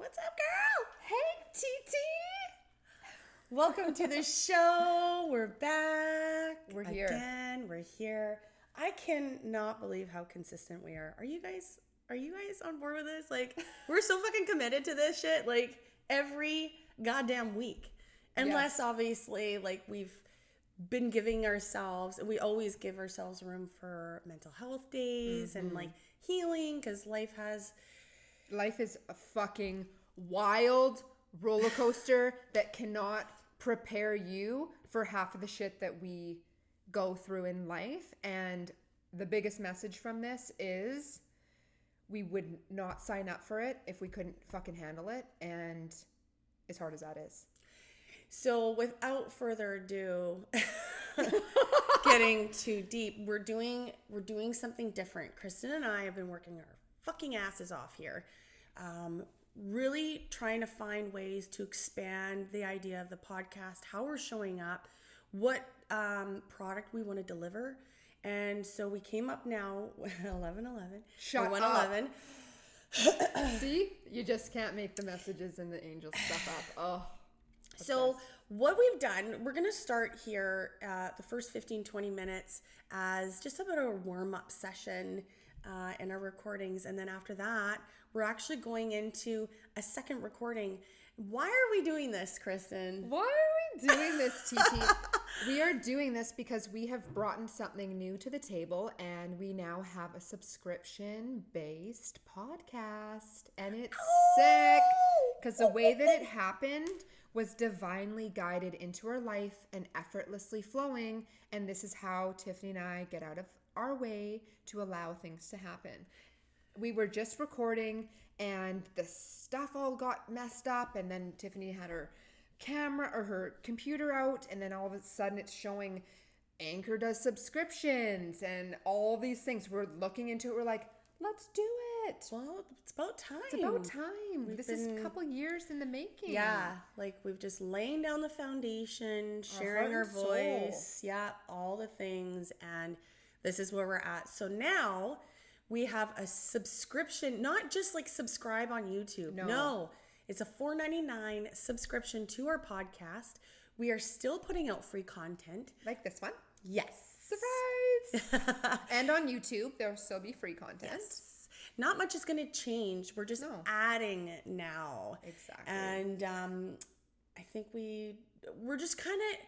What's up, girl? Hey, TT. Welcome to the show. We're back. We're here. Again, we're here. I cannot believe how consistent we are. Are you guys on board with this? Like, we're so fucking committed to this shit, like, every goddamn week. Unless, obviously, like, we've been giving ourselves, we always give ourselves room for mental health days and, like, healing, because life is a fucking wild roller coaster that cannot prepare you for half of the shit that we go through in life. And the biggest message from this is we would not sign up for it if we couldn't fucking handle it. And as hard as that is. So without further ado, getting too deep, we're doing something different. Kristen and I have been working our fucking asses off here. Really trying to find ways to expand the idea of the podcast, how we're showing up, what product we want to deliver. And so we came up now, 11-11. Shut up. See? You just can't make the messages and the angel stuff up. Oh. So what we've done, we're going to start here the first 15-20 minutes as just about a warm-up session in our recordings. And then after that, we're actually going into a second recording. Why are we doing this, Kristen? Why are we doing this, TT? We are doing this because we have brought something new to the table, and we now have a subscription-based podcast. And it's sick because the way that it happened was divinely guided into our life and effortlessly flowing. And this is how Tiffany and I get out of our way to allow things to happen. We were just recording and the stuff all got messed up, and then Tiffany had her camera or her computer out, and then all of a sudden it's showing Anchor does subscriptions and all these things. We're looking into it. We're like, let's do it. Well, it's about time. It's about time. This is a couple years in the making. Yeah, like we've just laying down the foundation, sharing our voice. Yeah, all the things. And this is where we're at. So now we have a subscription, not just like subscribe on YouTube. No, it's a $4.99 subscription to our podcast. We are still putting out free content. Like this one? Yes. Surprise! And on YouTube, there'll still be free content. Yes. Not much is going to change. We're just adding it now. Exactly. And I think we're just kind of,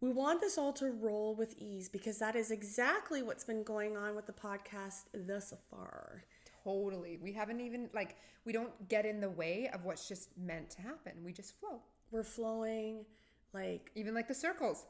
we want this all to roll with ease, because that is exactly what's been going on with the podcast thus far. Totally. We haven't even, we don't get in the way of what's just meant to happen. We just flow. We're flowing, even like the circles.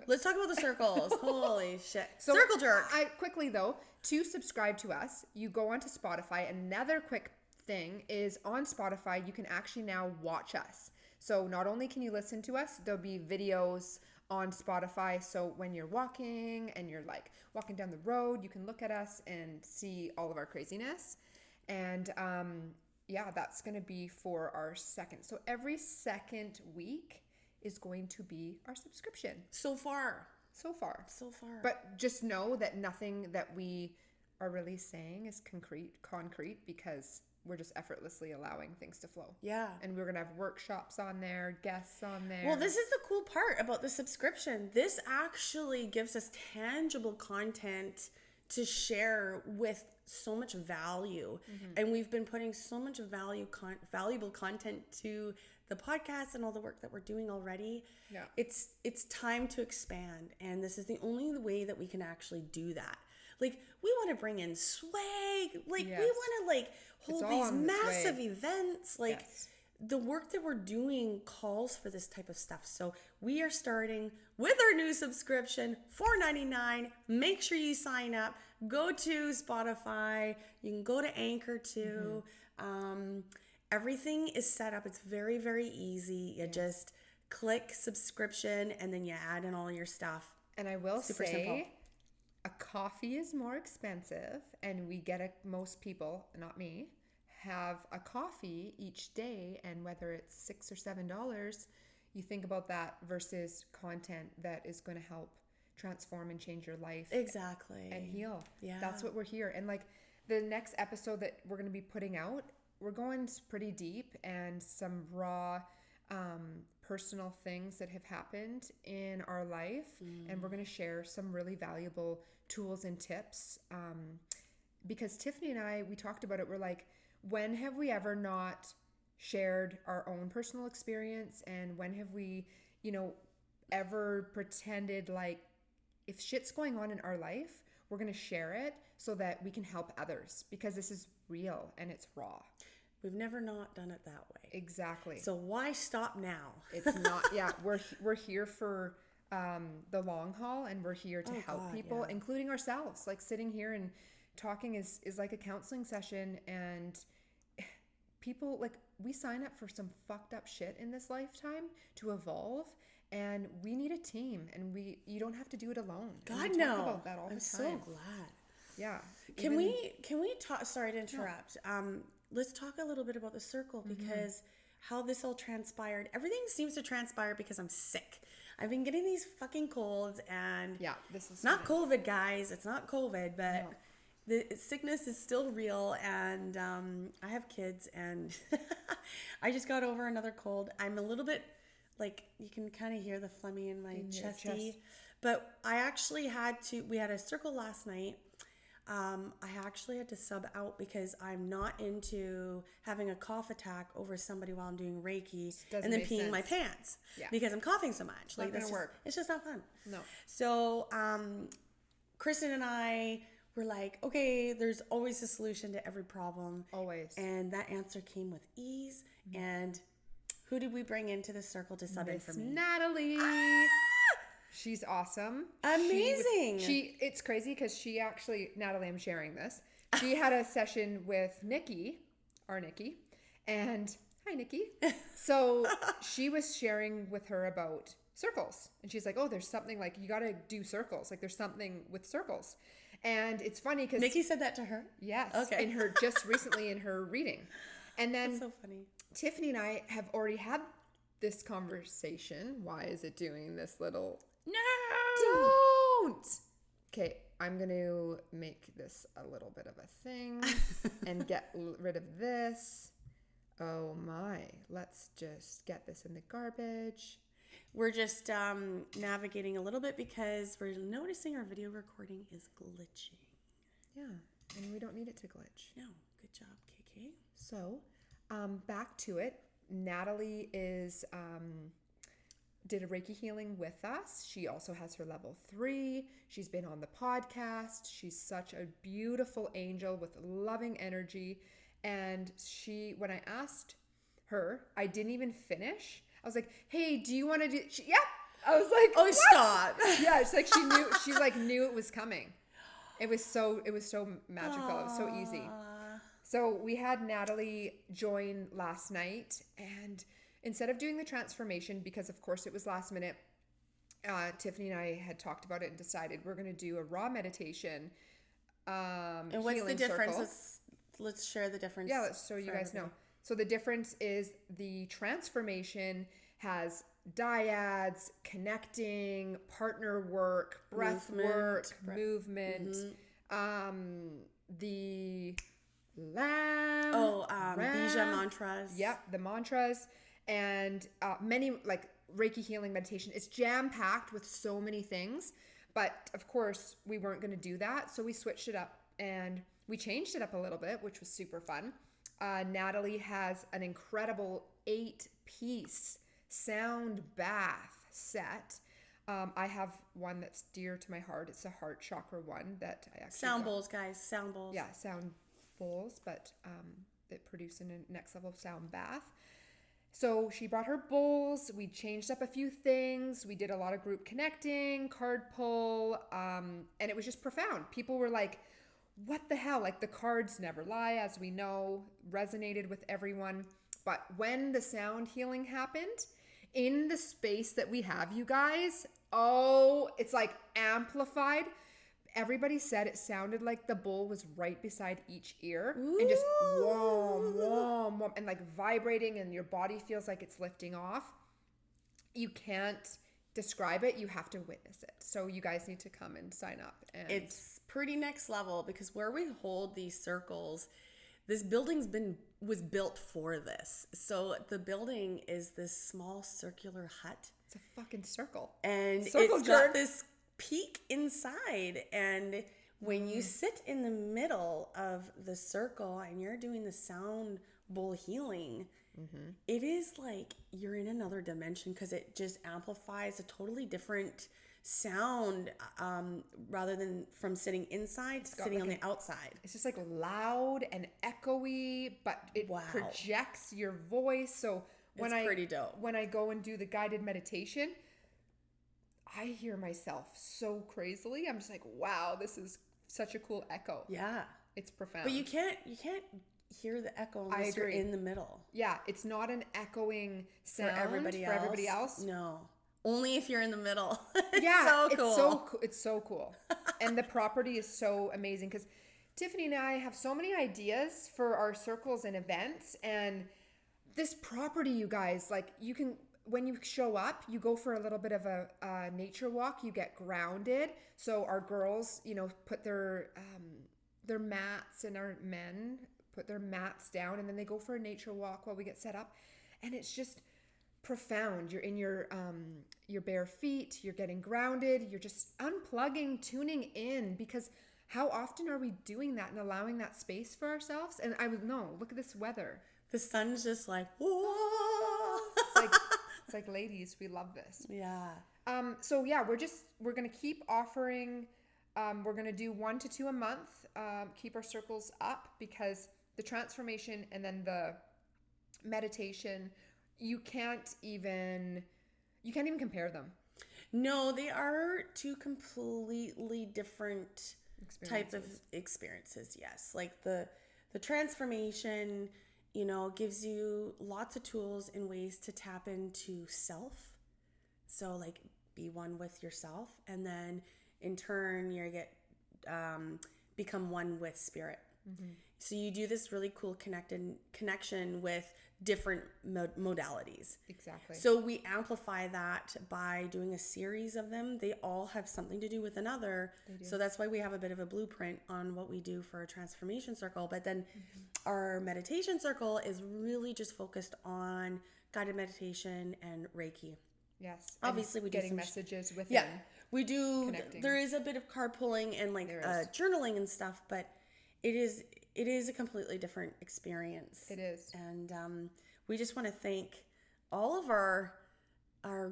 Let's talk about the circles. Holy shit. So circle jerk. Quickly though, to subscribe to us, you go onto Spotify. Another quick thing is on Spotify, you can actually now watch us. So not only can you listen to us, there'll be videos on Spotify. So when you're walking and you're walking down the road, you can look at us and see all of our craziness. And that's going to be for our second. So every second week is going to be our subscription. So far. But just know that nothing that we are really saying is concrete, because we're just effortlessly allowing things to flow. Yeah. And we're going to have workshops on there, guests on there. Well, this is the cool part about the subscription. This actually gives us tangible content to share with so much value. Mm-hmm. And we've been putting so much valuable content to the podcast and all the work that we're doing already. Yeah. It's time to expand. And this is the only way that we can actually do that. We want to bring in swag. We want to hold these massive events. The work that we're doing calls for this type of stuff. So we are starting with our new subscription, $4.99. Make sure you sign up. Go to Spotify. You can go to Anchor too. Mm-hmm. Everything is set up. It's very, very easy. You just click subscription and then you add in all your stuff. And I will Super say, simple. A coffee is more expensive, and we get most people, not me, have a coffee each day, and whether it's $6 or $7, you think about that versus content that is going to help transform and change your life. Exactly. And heal. Yeah. That's what we're here. And the next episode that we're going to be putting out, we're going pretty deep and some raw personal things that have happened in our life. And we're going to share some really valuable tools and tips. Because Tiffany and I, we talked about it. We're like, when have we ever not shared our own personal experience? And when have we, ever pretended like if shit's going on in our life, we're going to share it so that we can help others, because this is real and it's raw. We've never not done it that way. Exactly. So why stop now? It's not, we're here for the long haul, and we're here to help people, including ourselves. Like sitting here and talking is like a counseling session, and people, like, we sign up for some fucked up shit in this lifetime to evolve, and we need a team, and you don't have to do it alone. God, we no. talk about that all the time. I'm so glad. Yeah. Can we talk, sorry to interrupt. No. Let's talk a little bit about the circle, because how this all transpired. Everything seems to transpire because I'm sick. I've been getting these fucking colds, and this is not COVID, guys. It's not COVID, but the sickness is still real, and I have kids, and I just got over another cold. I'm a little bit, like, you can kind of hear the phlegmy in my chesty, but I actually we had a circle last night. I actually had to sub out because I'm not into having a cough attack over somebody while I'm doing Reiki and then peeing my pants because I'm coughing so much. It's not gonna work. It's just not fun. No. So, Kristen and I were like, okay, there's always a solution to every problem. Always. And that answer came with ease. And who did we bring into the circle to sub in for me? Natalie. She's awesome. Amazing. It's crazy because she actually, Natalie, I'm sharing this. She had a session with Nikki, our Nikki, and hi, Nikki. So she was sharing with her about circles. And she's like, oh, there's something, like, you got to do circles. Like, there's something with circles. And it's funny because Nikki said that to her? Yes. Okay. In her, just recently in her reading. And then that's so funny. Tiffany and I have already had this conversation. Why is it doing this little... No! Don't! Okay, I'm going to make this a little bit of a thing and get rid of this. Oh my. Let's just get this in the garbage. We're just navigating a little bit because we're noticing our video recording is glitching. Yeah, and we don't need it to glitch. No, good job, KK. So, back to it. Natalie did a Reiki healing with us. She also has her level 3. She's been on the podcast. She's such a beautiful angel with loving energy. And when I asked her, I didn't even finish. I was like, hey, do you want to do... Yep. I was like, oh, what? Stop. Yeah, it's like she knew it was coming. It was so magical. Aww. It was so easy. So we had Natalie join last night, and instead of doing the transformation, because of course it was last minute, Tiffany and I had talked about it and decided we're going to do a raw meditation. And what's the difference? Let's share the difference. Yeah, so you guys know. So the difference is the transformation has dyads, connecting, partner work, breath work, movement, the lamb. Bija mantras. Yep, the mantras, and many, like, Reiki healing meditation. It's jam-packed with so many things, but of course we weren't going to do that, so we switched it up and we changed it up a little bit, which was super fun. Natalie has an incredible 8-piece sound bath set. I have one that's dear to my heart. It's a heart chakra one that I actually sound bowls, guys. Sound bowls. Yeah, sound bowls, but that produce a next level sound bath. So she brought her bowls. We changed up a few things. We did a lot of group connecting, card pull, and it was just profound. People were like, what the hell? Like, the cards never lie, as we know, resonated with everyone. But when the sound healing happened, in the space that we have, you guys, it's like amplified. Everybody said it sounded like the bowl was right beside each ear. Ooh. And just warm, warm, warm, and like vibrating, and your body feels like it's lifting off. You can't describe it. You have to witness it. So you guys need to come and sign up. And it's pretty next level, because where we hold these circles, this was built for this. So the building is this small circular hut. It's a fucking circle. And it's got this peak inside. And when you sit in the middle of the circle and you're doing the sound bowl healing, it is like you're in another dimension because it just amplifies a totally different sound rather than from sitting inside to sitting on the outside. It's just like loud and echoey, but it projects your voice. So when it's pretty dope. When I go and do the guided meditation, I hear myself so crazily. I'm just like, wow, this is such a cool echo. Yeah. It's profound. But you can't hear the echo unless you're in the middle. Yeah, it's not an echoing sound for everybody else. No. Only if you're in the middle. Yeah, it's so cool. And the property is so amazing because Tiffany and I have so many ideas for our circles and events. And this property, you guys, like you can, when you show up, you go for a little bit of a nature walk, you get grounded. So our girls, put their mats, and our men put their mats down, and then they go for a nature walk while we get set up. And it's just profound. You're in your bare feet, you're getting grounded, you're just unplugging, tuning in, because how often are we doing that and allowing that space for ourselves? And I would know, look at this weather. The sun's just like, whoa. It's like, ladies, we love this. Yeah. So yeah, we're going to keep offering, we're going to do 1 to 2 a month, keep our circles up, because the transformation and then the meditation, you can't even compare them. No, they are two completely different types of experiences. Yes. Like the transformation, gives you lots of tools and ways to tap into self. So like be one with yourself, and then in turn you become one with spirit. Mm-hmm. So you do this really cool connection with different modalities. Exactly. So we amplify that by doing a series of them. They all have something to do with another. So that's why we have a bit of a blueprint on what we do for a transformation circle. But then our meditation circle is really just focused on guided meditation and Reiki. Yes. Obviously, we do getting messages within. Yeah, we do. Connecting. There is a bit of card pulling and journaling and stuff, but it is a completely different experience. It is. And we just want to thank all of our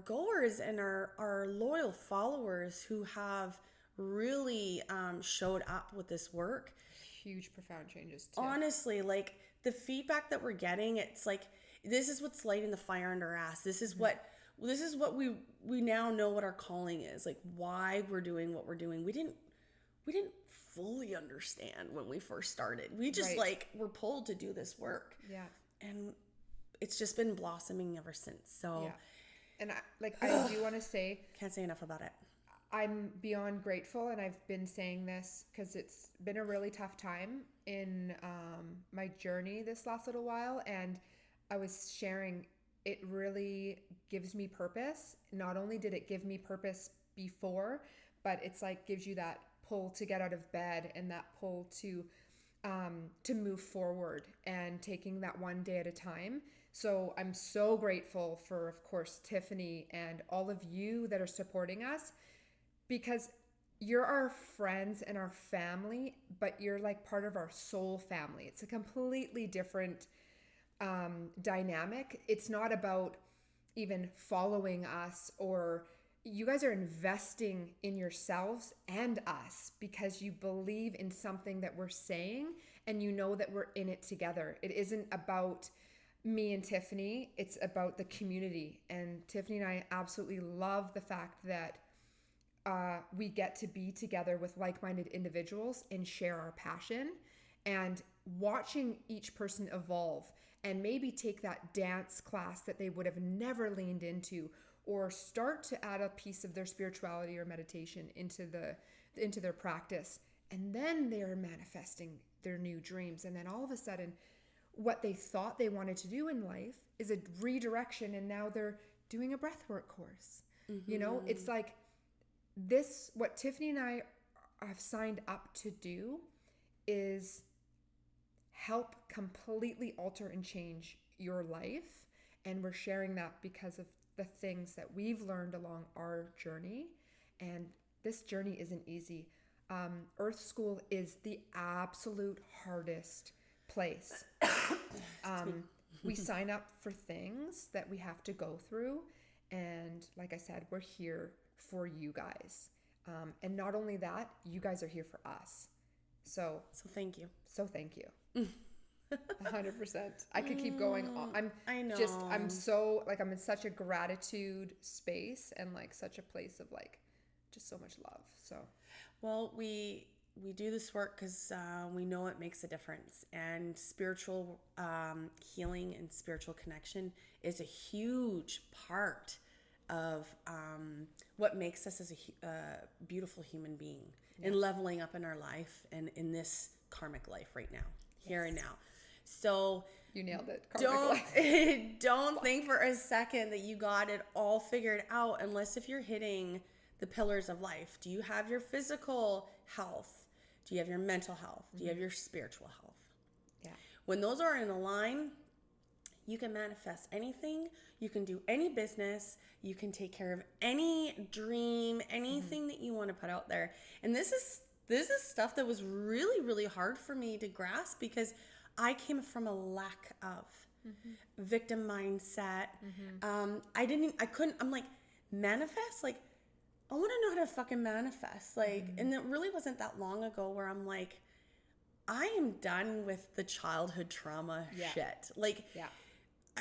goers and our loyal followers who have really showed up with this work. Huge, profound changes too. Honestly, like the feedback that we're getting, it's like, this is what's lighting the fire under our ass. This is what we now know what our calling is, like why we're doing what we're doing. We didn't fully understand when we first started. We just were pulled to do this work. Yeah. And it's just been blossoming ever since. So yeah. And I do want to say, can't say enough about it. I'm beyond grateful, and I've been saying this because it's been a really tough time in my journey this last little while, and I was sharing, it really gives me purpose. Not only did it give me purpose before, but it's like gives you that pull to get out of bed and that pull to move forward and taking that one day at a time. So I'm so grateful for, of course, Tiffany and all of you that are supporting us, because you're our friends and our family, but you're like part of our soul family. It's a completely different dynamic. It's not about even following us, or you guys are investing in yourselves and us because you believe in something that we're saying and you know that we're in it together. It isn't about me and Tiffany, it's about the community. And Tiffany and I absolutely love the fact that we get to be together with like-minded individuals and share our passion, and watching each person evolve and maybe take that dance class that they would have never leaned into, or start to add a piece of their spirituality or meditation into their practice. And then they're manifesting their new dreams. And then all of a sudden, what they thought they wanted to do in life is a redirection, and now they're doing a breathwork course. Mm-hmm. It's like this, what Tiffany and I have signed up to do is help completely alter and change your life. And we're sharing that because of the things that we've learned along our journey. And this journey isn't easy. Earth School is the absolute hardest place. We sign up for things that we have to go through. And like I said, we're here for you guys. And not only that, you guys are here for us. So thank you. So thank you. 100%. I could keep going on. I know. I'm so, like, I'm in such a gratitude space and like such a place of like just so much love. So, well, we do this work because we know it makes a difference, and spiritual healing and spiritual connection is a huge part of what makes us as a beautiful human being, and leveling up in our life and in this karmic life right now, here and now. So you nailed it. Karmic life. Don't think for a second that you got it all figured out, unless if you're hitting the pillars of life. Do you have your physical health? Do you have your mental health? Do you have your spiritual health? Yeah. When those are in a line, you can manifest anything. You can do any business. You can take care of any dream, anything that you want to put out there. And this is stuff that was really, really hard for me to grasp, because I came from a lack of victim mindset. I'm like, manifest? Like, I want to know how to fucking manifest. Like, and it really wasn't that long ago where I'm like, I am done with the childhood trauma shit. Like,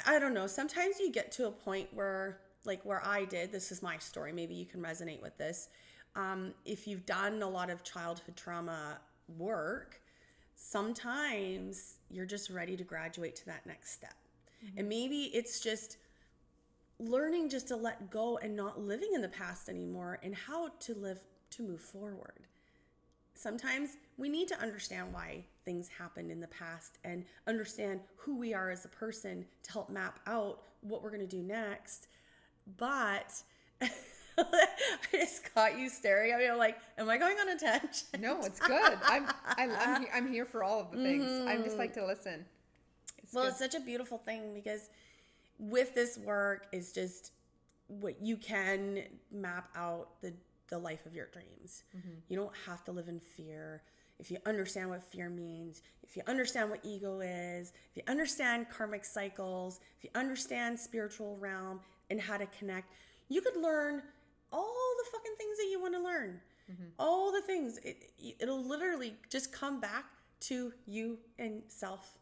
I don't know. Sometimes you get to a point where, like where I did, this is my story. Maybe you can resonate with this. If you've done a lot of childhood trauma work, sometimes you're just ready to graduate to that next step. And maybe it's just learning just to let go and not living in the past anymore, and how to live to move forward. Sometimes we need to understand why things happened in the past and understand who we are as a person to help map out what we're going to do next. But I just caught you staring at me. I'm like, am I going on a tangent? No, it's good. I'm here for all of the things. I just like to listen. It's such a beautiful thing, because with this work is just what you can map out the life of your dreams. You don't have to live in fear. If you understand what fear means, if you understand what ego is, if you understand karmic cycles, if you understand spiritual realm and how to connect, you could learn all the fucking things that you want to learn. All the things. It'll literally just come back to you and self.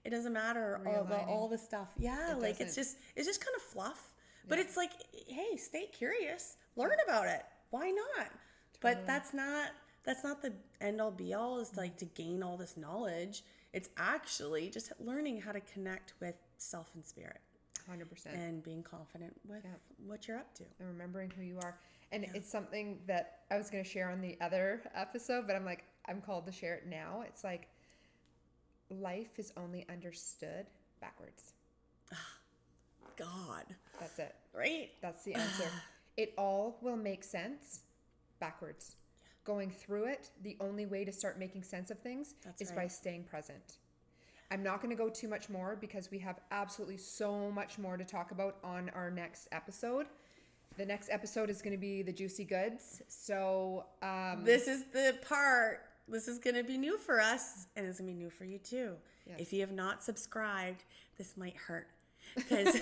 It doesn't matter all the stuff. Yeah, like it's just kind of fluff. But it's like, hey, stay curious, learn about it. Why not? But that's not the end all be all, is like to gain all this knowledge. It's actually just learning how to connect with self and spirit. 100%. And being confident with what you're up to. And remembering who you are. And it's something that I was going to share on the other episode, but I'm called to share it now. It's like, life is only understood backwards. God. That's it. Right? That's the answer. It all will make sense backwards. Going through it, the only way to start making sense of things is by staying present. I'm not going to go too much more, because we have absolutely so much more to talk about on our next episode. The next episode is going to be the juicy goods. So this is the part. This is going to be new for us, and it's going to be new for you too. Yes. If you have not subscribed, this might hurt, because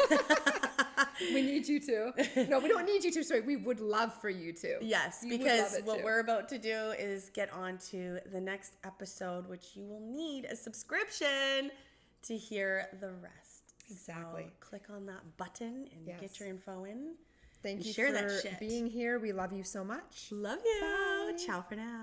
we need you to. No, we don't need you to. Sorry, we would love for you to. Yes, because what we're about to do is get on to the next episode, which you will need a subscription to hear the rest. Exactly. So click on that button and get your info in. Thank you for being here. We love you so much. Love you. Bye. Ciao for now.